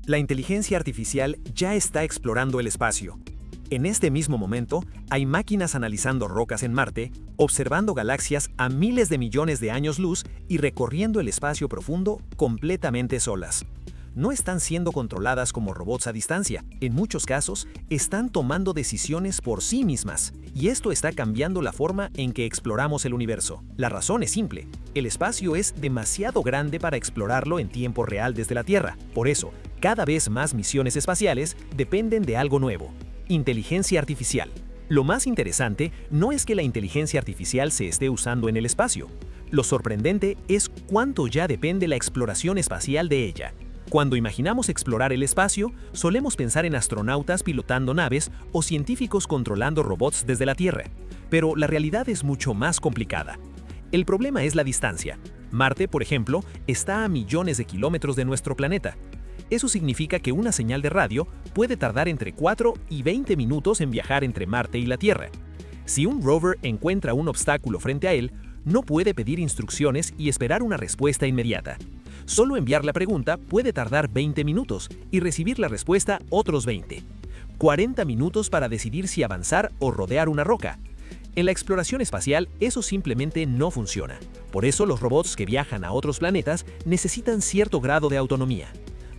La inteligencia artificial ya está explorando el espacio. En este mismo momento, hay máquinas analizando rocas en Marte, observando galaxias a miles de millones de años luz y recorriendo el espacio profundo completamente solas. No están siendo controladas como robots a distancia. En muchos casos, están tomando decisiones por sí mismas. Y esto está cambiando la forma en que exploramos el universo. La razón es simple. El espacio es demasiado grande para explorarlo en tiempo real desde la Tierra. Por eso, cada vez más misiones espaciales dependen de algo nuevo: inteligencia artificial. Lo más interesante no es que la inteligencia artificial se esté usando en el espacio. Lo sorprendente es cuánto ya depende la exploración espacial de ella. Cuando imaginamos explorar el espacio, solemos pensar en astronautas pilotando naves o científicos controlando robots desde la Tierra. Pero la realidad es mucho más complicada. El problema es la distancia. Marte, por ejemplo, está a millones de kilómetros de nuestro planeta. Eso significa que una señal de radio puede tardar entre 4 y 20 minutos en viajar entre Marte y la Tierra. Si un rover encuentra un obstáculo frente a él, no puede pedir instrucciones y esperar una respuesta inmediata. Solo enviar la pregunta puede tardar 20 minutos y recibir la respuesta otros 20. 40 minutos para decidir si avanzar o rodear una roca. En la exploración espacial, eso simplemente no funciona. Por eso los robots que viajan a otros planetas necesitan cierto grado de autonomía.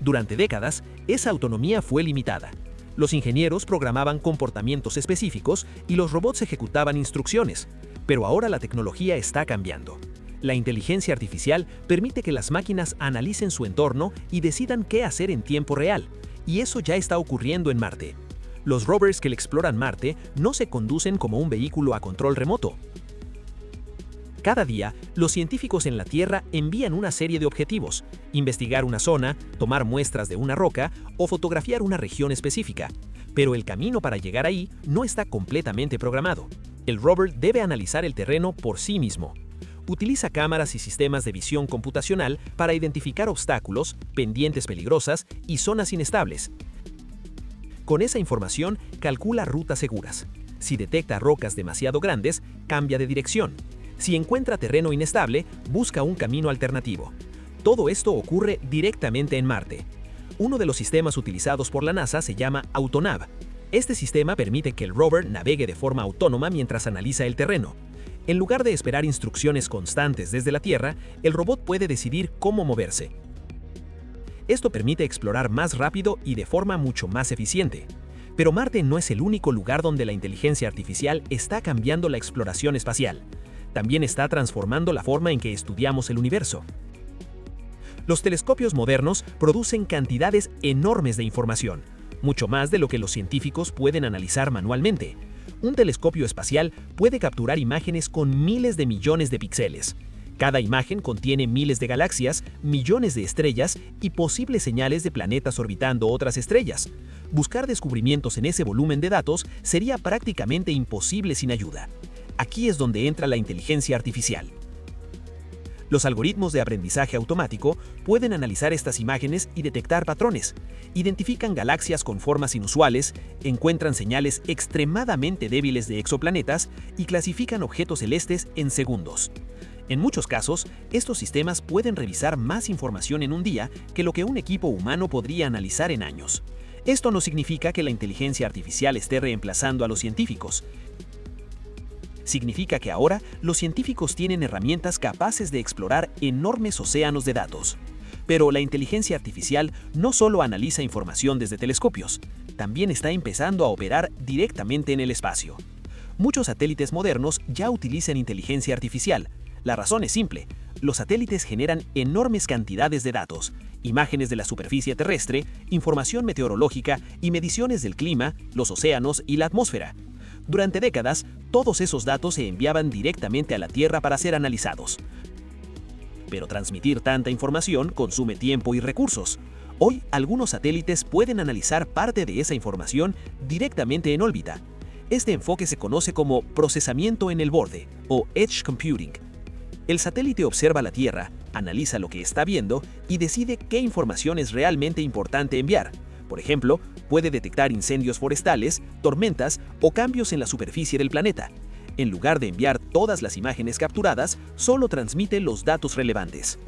Durante décadas, esa autonomía fue limitada. Los ingenieros programaban comportamientos específicos y los robots ejecutaban instrucciones. Pero ahora la tecnología está cambiando. La inteligencia artificial permite que las máquinas analicen su entorno y decidan qué hacer en tiempo real. Y eso ya está ocurriendo en Marte. Los rovers que exploran Marte no se conducen como un vehículo a control remoto. Cada día, los científicos en la Tierra envían una serie de objetivos: investigar una zona, tomar muestras de una roca o fotografiar una región específica. Pero el camino para llegar ahí no está completamente programado. El rover debe analizar el terreno por sí mismo. Utiliza cámaras y sistemas de visión computacional para identificar obstáculos, pendientes peligrosas y zonas inestables. Con esa información, calcula rutas seguras. Si detecta rocas demasiado grandes, cambia de dirección. Si encuentra terreno inestable, busca un camino alternativo. Todo esto ocurre directamente en Marte. Uno de los sistemas utilizados por la NASA se llama AutoNav. Este sistema permite que el rover navegue de forma autónoma mientras analiza el terreno. En lugar de esperar instrucciones constantes desde la Tierra, el robot puede decidir cómo moverse. Esto permite explorar más rápido y de forma mucho más eficiente. Pero Marte no es el único lugar donde la inteligencia artificial está cambiando la exploración espacial. También está transformando la forma en que estudiamos el universo. Los telescopios modernos producen cantidades enormes de información, mucho más de lo que los científicos pueden analizar manualmente. Un telescopio espacial puede capturar imágenes con miles de millones de píxeles. Cada imagen contiene miles de galaxias, millones de estrellas y posibles señales de planetas orbitando otras estrellas. Buscar descubrimientos en ese volumen de datos sería prácticamente imposible sin ayuda. Aquí es donde entra la inteligencia artificial. Los algoritmos de aprendizaje automático pueden analizar estas imágenes y detectar patrones. Identifican galaxias con formas inusuales, encuentran señales extremadamente débiles de exoplanetas y clasifican objetos celestes en segundos. En muchos casos, estos sistemas pueden revisar más información en un día que lo que un equipo humano podría analizar en años. Esto no significa que la inteligencia artificial esté reemplazando a los científicos. Significa que ahora los científicos tienen herramientas capaces de explorar enormes océanos de datos. Pero la inteligencia artificial no solo analiza información desde telescopios, también está empezando a operar directamente en el espacio. Muchos satélites modernos ya utilizan inteligencia artificial. La razón es simple: los satélites generan enormes cantidades de datos, imágenes de la superficie terrestre, información meteorológica y mediciones del clima, los océanos y la atmósfera. Durante décadas, todos esos datos se enviaban directamente a la Tierra para ser analizados. Pero transmitir tanta información consume tiempo y recursos. Hoy, algunos satélites pueden analizar parte de esa información directamente en órbita. Este enfoque se conoce como procesamiento en el borde, o Edge Computing. El satélite observa la Tierra, analiza lo que está viendo y decide qué información es realmente importante enviar. Por ejemplo, puede detectar incendios forestales, tormentas o cambios en la superficie del planeta. En lugar de enviar todas las imágenes capturadas, solo transmite los datos relevantes.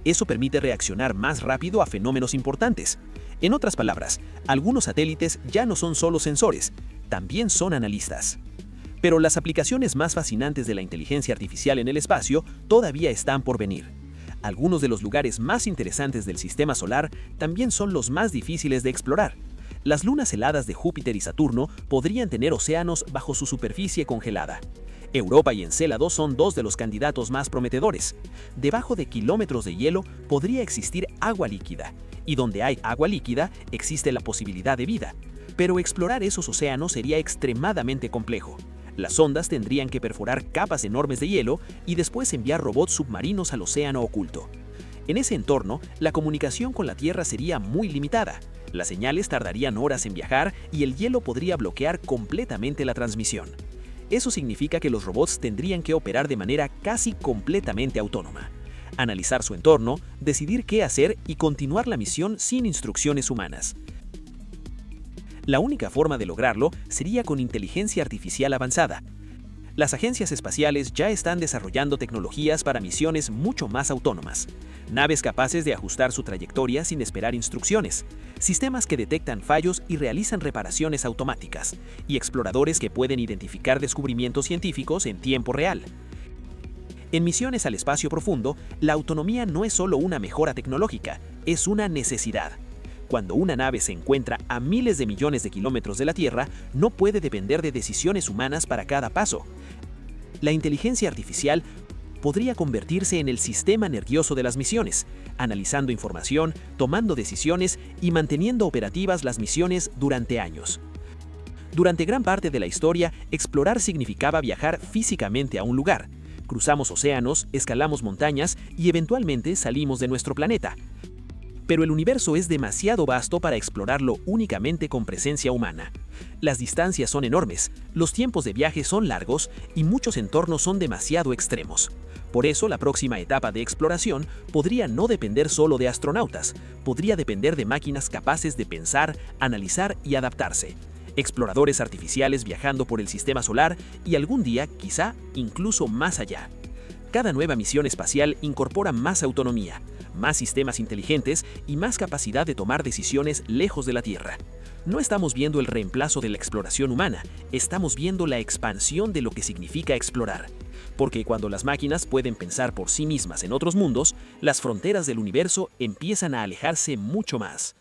Eso permite reaccionar más rápido a fenómenos importantes. En otras palabras, algunos satélites ya no son solo sensores, también son analistas. Pero las aplicaciones más fascinantes de la inteligencia artificial en el espacio todavía están por venir. Algunos de los lugares más interesantes del sistema solar también son los más difíciles de explorar. Las lunas heladas de Júpiter y Saturno podrían tener océanos bajo su superficie congelada. Europa y Encélado son dos de los candidatos más prometedores. Debajo de kilómetros de hielo podría existir agua líquida, y donde hay agua líquida existe la posibilidad de vida. Pero explorar esos océanos sería extremadamente complejo. Las sondas tendrían que perforar capas enormes de hielo y después enviar robots submarinos al océano oculto. En ese entorno, la comunicación con la Tierra sería muy limitada. Las señales tardarían horas en viajar y el hielo podría bloquear completamente la transmisión. Eso significa que los robots tendrían que operar de manera casi completamente autónoma. Analizar su entorno, decidir qué hacer y continuar la misión sin instrucciones humanas. La única forma de lograrlo sería con inteligencia artificial avanzada. Las agencias espaciales ya están desarrollando tecnologías para misiones mucho más autónomas. Naves capaces de ajustar su trayectoria sin esperar instrucciones, sistemas que detectan fallos y realizan reparaciones automáticas, y exploradores que pueden identificar descubrimientos científicos en tiempo real. En misiones al espacio profundo, la autonomía no es solo una mejora tecnológica, es una necesidad. Cuando una nave se encuentra a miles de millones de kilómetros de la Tierra, no puede depender de decisiones humanas para cada paso. La inteligencia artificial podría convertirse en el sistema nervioso de las misiones, analizando información, tomando decisiones y manteniendo operativas las misiones durante años. Durante gran parte de la historia, explorar significaba viajar físicamente a un lugar. Cruzamos océanos, escalamos montañas y eventualmente salimos de nuestro planeta. Pero el universo es demasiado vasto para explorarlo únicamente con presencia humana. Las distancias son enormes, los tiempos de viaje son largos y muchos entornos son demasiado extremos. Por eso, la próxima etapa de exploración podría no depender solo de astronautas, podría depender de máquinas capaces de pensar, analizar y adaptarse. Exploradores artificiales viajando por el sistema solar y algún día, quizá, incluso más allá. Cada nueva misión espacial incorpora más autonomía, más sistemas inteligentes y más capacidad de tomar decisiones lejos de la Tierra. No estamos viendo el reemplazo de la exploración humana, estamos viendo la expansión de lo que significa explorar. Porque cuando las máquinas pueden pensar por sí mismas en otros mundos, las fronteras del universo empiezan a alejarse mucho más.